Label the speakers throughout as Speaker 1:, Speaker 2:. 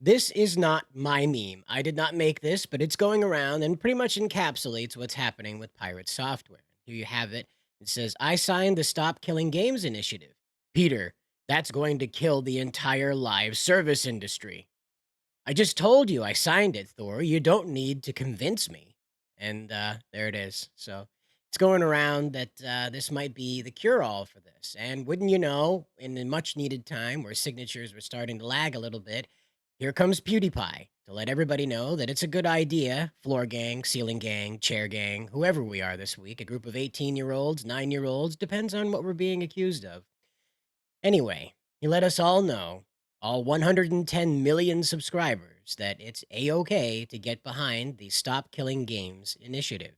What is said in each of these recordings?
Speaker 1: This is not my meme. I did not make this, but it's going around and pretty much encapsulates what's happening with pirate software. Here you have it. It says, I signed the Stop Killing Games initiative. Peter, that's going to kill the entire live service industry. I just told you I signed it, Thor. You don't need to convince me. And there it is. So it's going around that this might be the cure all for this. And wouldn't you know, in a much needed time where signatures were starting to lag a little bit, here comes Pewdiepie to let everybody know that it's a good idea. Floor gang, ceiling gang, chair gang, whoever we are this week, a group of 18-year-olds, 9-year-olds, depends on what we're being accused of. Anyway, he let us all know, all 110 million subscribers, that it's A-OK to get behind the Stop Killing Games initiative.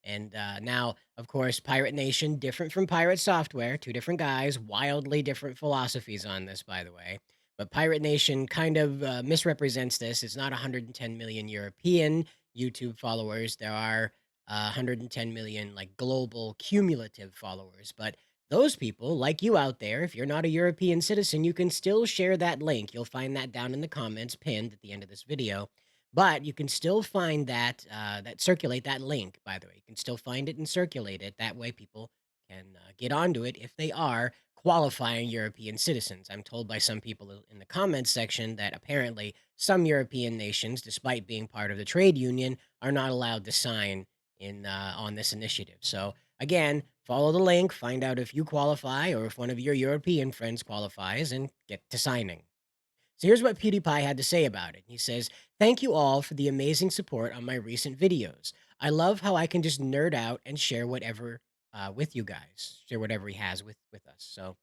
Speaker 1: And now, of course, Pirate Nation, different from Pirate Software, two different guys, wildly different philosophies on this, by the way. But Pirate Nation kind of misrepresents this. It's not 110 million European YouTube followers. There are 110 million like global cumulative followers. But those people, like you out there, if you're not a European citizen, you can still share that link. You'll find that down in the comments pinned at the end of this video, but you can still find that circulate that link, by the way. You can still find it and circulate it. That way people can get onto it if they are qualifying European citizens. I'm told by some people in the comments section that apparently some European nations, despite being part of the trade union, are not allowed to sign in on this initiative. So again, follow the link, find out if you qualify or if one of your European friends qualifies, and get to signing. So here's what PewDiePie had to say about it. He says, thank you all for the amazing support on my recent videos. I love how I can just nerd out and share whatever with you guys, share whatever he has with us. So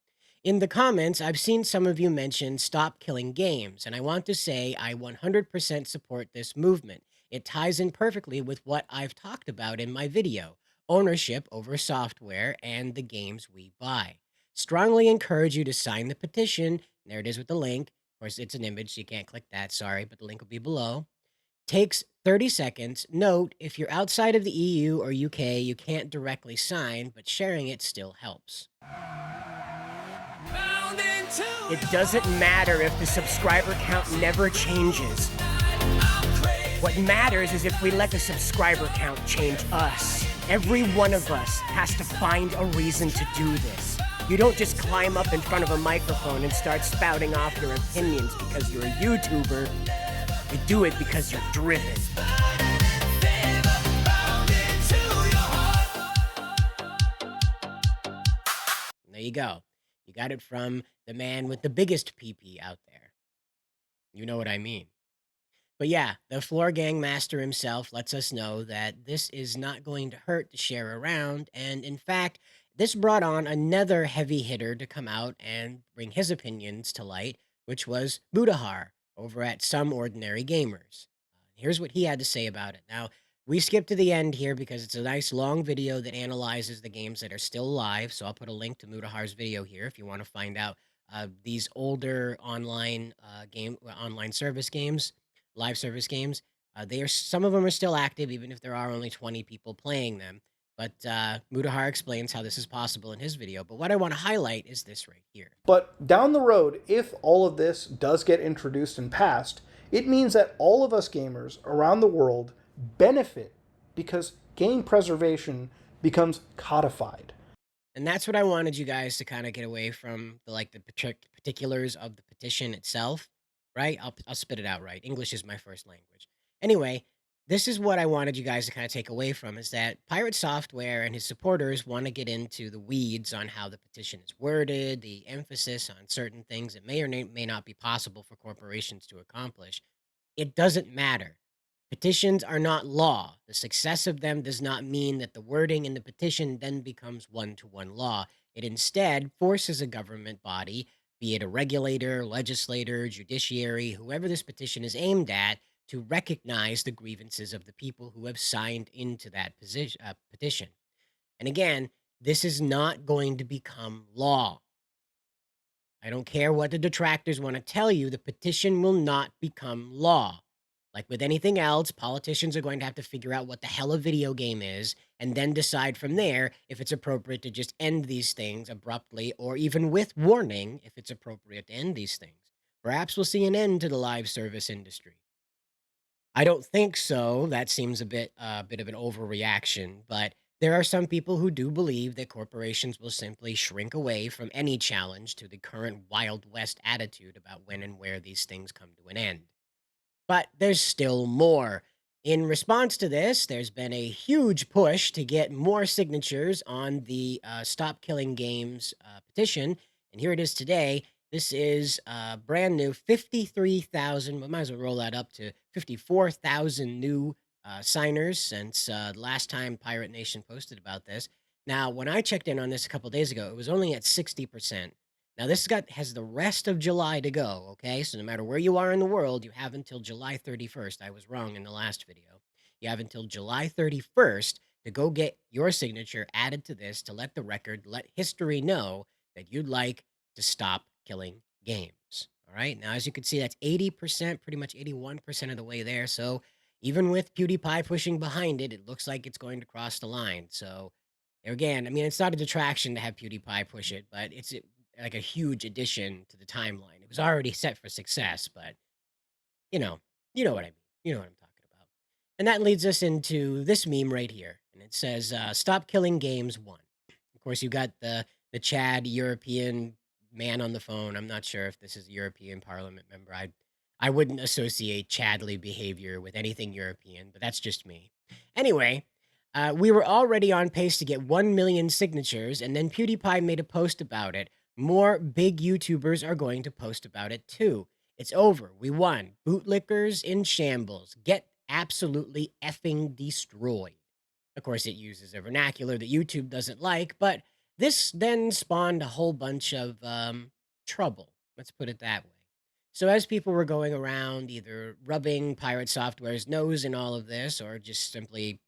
Speaker 1: in the comments, I've seen some of you mention stop killing games, and I want to say I 100% support this movement. It ties in perfectly with what I've talked about in my video, ownership over software and the games we buy. Strongly encourage you to sign the petition. There it is with the link. Of course, it's an image, so you can't click that, sorry, but the link will be below. Takes 30 seconds. Note, if you're outside of the EU or UK, you can't directly sign, but sharing it still helps. It doesn't matter if the subscriber count never changes. What matters is if we let the subscriber count change us. Every one of us has to find a reason to do this. You don't just climb up in front of a microphone and start spouting off your opinions because you're a YouTuber. You do it because you're driven. There you go. You got it from the man with the biggest PP out there. You know what I mean. But yeah, the floor gang master himself lets us know that this is not going to hurt to share around. And in fact, this brought on another heavy hitter to come out and bring his opinions to light, which was Mutahar over at Some Ordinary Gamers. Here's what he had to say about it. Now, we skip to the end here because it's a nice long video that analyzes the games that are still live. So I'll put a link to Mutahar's video here if you want to find out these older online service games, live service games. They are Some of them are still active, even if there are only 20 people playing them. But Mutahar explains how this is possible in his video. But what I want to highlight is this right here.
Speaker 2: But down the road, if all of this does get introduced and passed, it means that all of us gamers around the world benefit because game preservation becomes codified.
Speaker 1: And that's what I wanted you guys to kind of get away from the particulars of the petition itself, right? I'll spit it out right. English is my first language. Anyway, this is what I wanted you guys to kind of take away from is that Pirate Software and his supporters want to get into the weeds on how the petition is worded, the emphasis on certain things that may or may not be possible for corporations to accomplish. It doesn't matter. Petitions are not law. The success of them does not mean that the wording in the petition then becomes one-to-one law. It instead forces a government body, be it a regulator, legislator, judiciary, whoever this petition is aimed at, to recognize the grievances of the people who have signed into that petition. And again, this is not going to become law. I don't care what the detractors want to tell you, the petition will not become law. Like with anything else, politicians are going to have to figure out what the hell a video game is and then decide from there if it's appropriate to just end these things abruptly or even with warning if it's appropriate to end these things. Perhaps we'll see an end to the live service industry. I don't think so. That seems a bit of an overreaction, but there are some people who do believe that corporations will simply shrink away from any challenge to the current Wild West attitude about when and where these things come to an end. But there's still more. In response to this, there's been a huge push to get more signatures on the Stop Killing Games petition. And here it is today. This is brand new 53,000. We might as well roll that up to 54,000 new signers since the last time Pirate Nation posted about this. Now, when I checked in on this a couple days ago, it was only at 60%. Now has the rest of July to go, okay? So no matter where you are in the world, you have until July 31st. I was wrong in the last video. You have until July 31st to go get your signature added to this to let history know that you'd like to stop killing games. All right? Now, as you can see, that's 80%, pretty much 81% of the way there. So even with PewDiePie pushing behind it, it looks like it's going to cross the line. So there again, I mean, it's not a detraction to have PewDiePie push it, but it's like a huge addition to the timeline. It was already set for success, but you know, you know what I mean. You know what I'm talking about. And that leads us into this meme right here. And it says, "Stop killing games one." Of course, you got the Chad European man on the phone. I'm not sure if this is a European Parliament member. I wouldn't associate Chadly behavior with anything European, but that's just me. Anyway, we were already on pace to get 1 million signatures, and then PewDiePie made a post about it. More big YouTubers are going to post about it too. It's over. We won. Bootlickers in shambles. Get absolutely effing destroyed. Of course, it uses a vernacular that YouTube doesn't like, but this then spawned a whole bunch of trouble. Let's put it that way. So, as people were going around either rubbing Pirate Software's nose in all of this or just simply,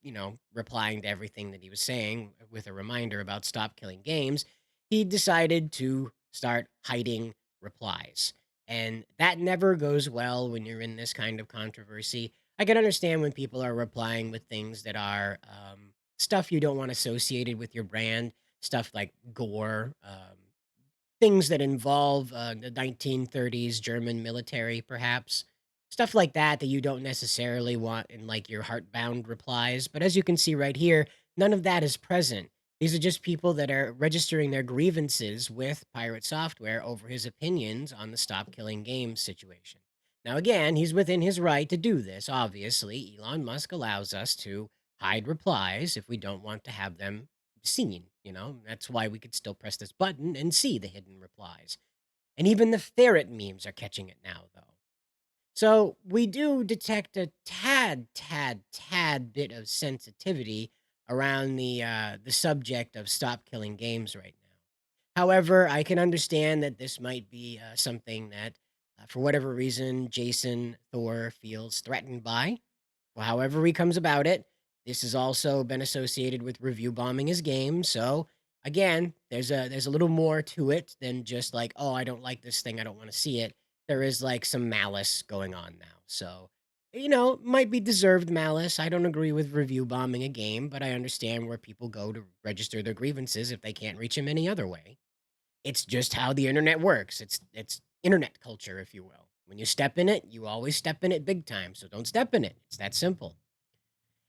Speaker 1: replying to everything that he was saying with a reminder about stop killing games, he decided to start hiding replies. And that never goes well when you're in this kind of controversy. I can understand when people are replying with things that are stuff you don't want associated with your brand, stuff like gore, things that involve the 1930s German military, perhaps. Stuff like that that you don't necessarily want in like your heartbound replies. But as you can see right here, none of that is present. These are just people that are registering their grievances with Pirate Software over his opinions on the Stop Killing Games situation. Now, again, he's within his right to do this. Obviously, Elon Musk allows us to hide replies if we don't want to have them seen. That's why we could still press this button and see the hidden replies. And even the ferret memes are catching it now, though. So we do detect a tad bit of sensitivity around the subject of stop killing games right now. However, I can understand that this might be something that, for whatever reason, Jason Thor feels threatened by. Well, however he comes about it, this has also been associated with review bombing his game. So again, there's a little more to it than just like, oh, I don't like this thing, I don't want to see it. There is like some malice going on now. So, might be deserved malice. I don't agree with review bombing a game, but I understand where people go to register their grievances if they can't reach him any other way. It's just how the internet works. It's internet culture, if you will. When you step in it, you always step in it big time. So don't step in it. It's that simple.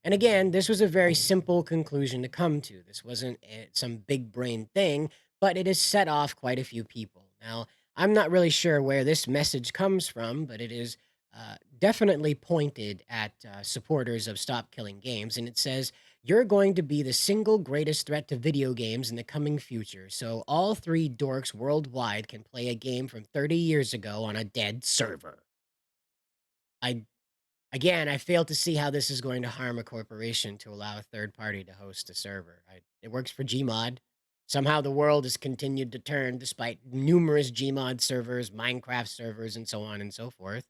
Speaker 1: And again, this was a very simple conclusion to come to. This wasn't some big brain thing, but it has set off quite a few people. Now, I'm not really sure where this message comes from, but it is definitely pointed at supporters of Stop Killing Games. And it says, "You're going to be the single greatest threat to video games in the coming future. So all three dorks worldwide can play a game from 30 years ago on a dead server." I Again, I fail to see how this is going to harm a corporation to allow a third party to host a server. It works for Gmod. Somehow the world has continued to turn despite numerous Gmod servers, Minecraft servers, and so on and so forth.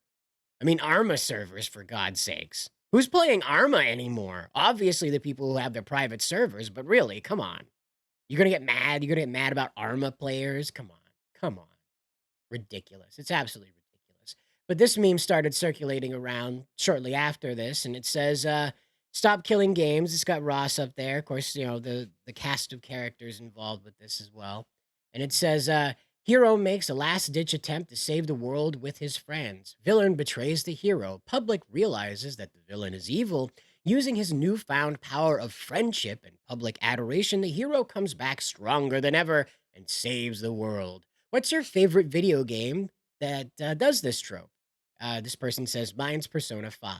Speaker 1: I mean, Arma servers, for God's sakes. Who's playing Arma anymore? Obviously, the people who have their private servers, but really, come on. You're going to get mad? You're going to get mad about Arma players? Come on. Come on. Ridiculous. It's absolutely ridiculous. But this meme started circulating around shortly after this, and it says, "Stop killing games." It's got Ross up there. Of course, the cast of characters involved with this as well. And it says, Hero makes a last ditch attempt to save the world with his friends. Villain betrays the hero. Public realizes that the villain is evil. Using his newfound power of friendship and public adoration, the hero comes back stronger than ever and saves the world. What's your favorite video game that does this trope? This person says, mine's Persona 5.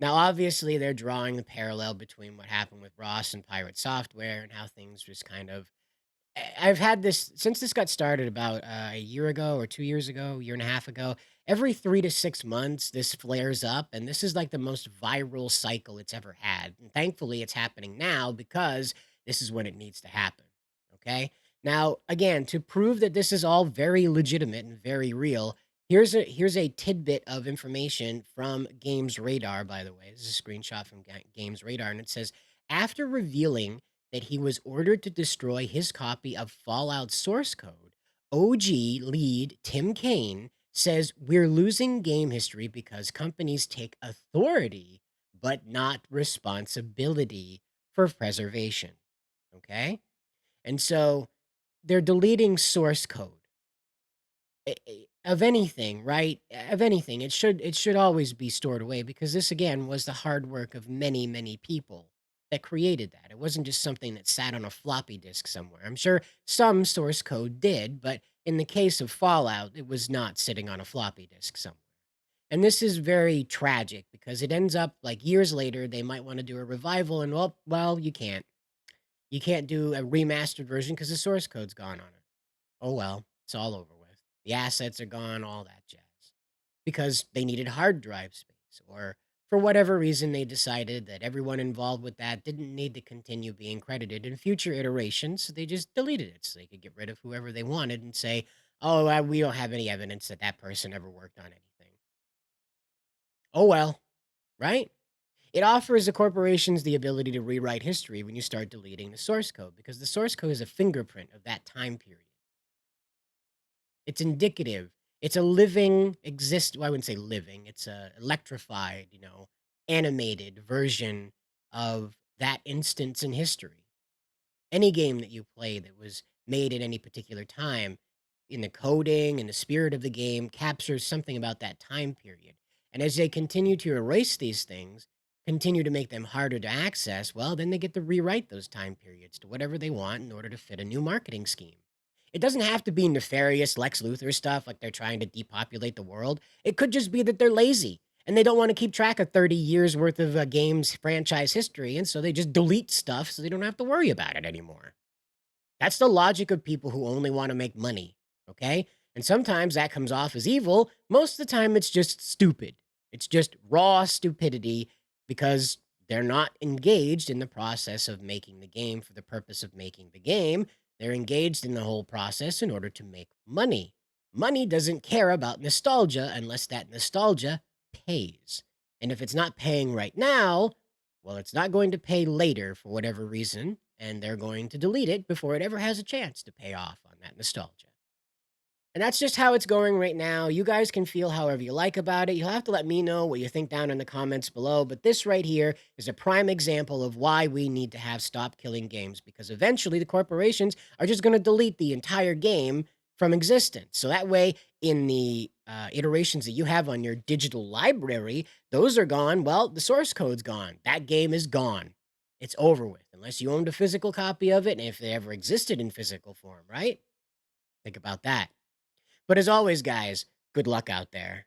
Speaker 1: Now, obviously, they're drawing the parallel between what happened with Ross and Pirate Software and how things just kind of I've had this since this got started about a year ago or 2 years ago, year and a half ago. Every 3 to 6 months, this flares up, and this is like the most viral cycle it's ever had. And thankfully, it's happening now because this is when it needs to happen. Okay. Now, again, to prove that this is all very legitimate and very real, here's a tidbit of information from Games Radar. By the way, this is a screenshot from Games Radar, and it says after revealing that he was ordered to destroy his copy of Fallout source code, OG lead Tim Kaine says we're losing game history because companies take authority but not responsibility for preservation. Okay? And so they're deleting source code of anything, right? Of anything. It should always be stored away because this again was the hard work of many, many people that created that. It wasn't just something that sat on a floppy disk somewhere. I'm sure some source code did, but in the case of Fallout, it was not sitting on a floppy disk somewhere. And this is very tragic because it ends up like years later they might want to do a revival and well, you can't. You can't do a remastered version because the source code's gone on it. Oh well, it's all over with. The assets are gone, all that jazz. Because they needed hard drive space, or for whatever reason, they decided that everyone involved with that didn't need to continue being credited in future iterations, so they just deleted it so they could get rid of whoever they wanted and say, oh, we don't have any evidence that that person ever worked on anything. Oh well, right? It offers the corporations the ability to rewrite history when you start deleting the source code, because the source code is a fingerprint of that time period. It's indicative. It's a living well, I wouldn't say living, it's a electrified, animated version of that instance in history. Any game that you play that was made at any particular time, in the coding and the spirit of the game captures something about that time period. And as they continue to erase these things, continue to make them harder to access, well, then they get to rewrite those time periods to whatever they want in order to fit a new marketing scheme. It doesn't have to be nefarious Lex Luthor stuff like they're trying to depopulate the world. It could just be that they're lazy and they don't want to keep track of 30 years worth of games franchise history. And so they just delete stuff so they don't have to worry about it anymore. That's the logic of people who only want to make money, okay? And sometimes that comes off as evil. Most of the time, it's just stupid. It's just raw stupidity because they're not engaged in the process of making the game for the purpose of making the game. They're engaged in the whole process in order to make money. Money doesn't care about nostalgia unless that nostalgia pays. And if it's not paying right now, well, it's not going to pay later for whatever reason, and they're going to delete it before it ever has a chance to pay off on that nostalgia. And that's just how it's going right now. You guys can feel however you like about it. You'll have to let me know what you think down in the comments below. But this right here is a prime example of why we need to have Stop Killing Games, because eventually the corporations are just going to delete the entire game from existence. So that way, in the iterations that you have on your digital library, those are gone. Well, the source code's gone. That game is gone. It's over with, unless you owned a physical copy of it and if they ever existed in physical form, right? Think about that. But as always, guys, good luck out there.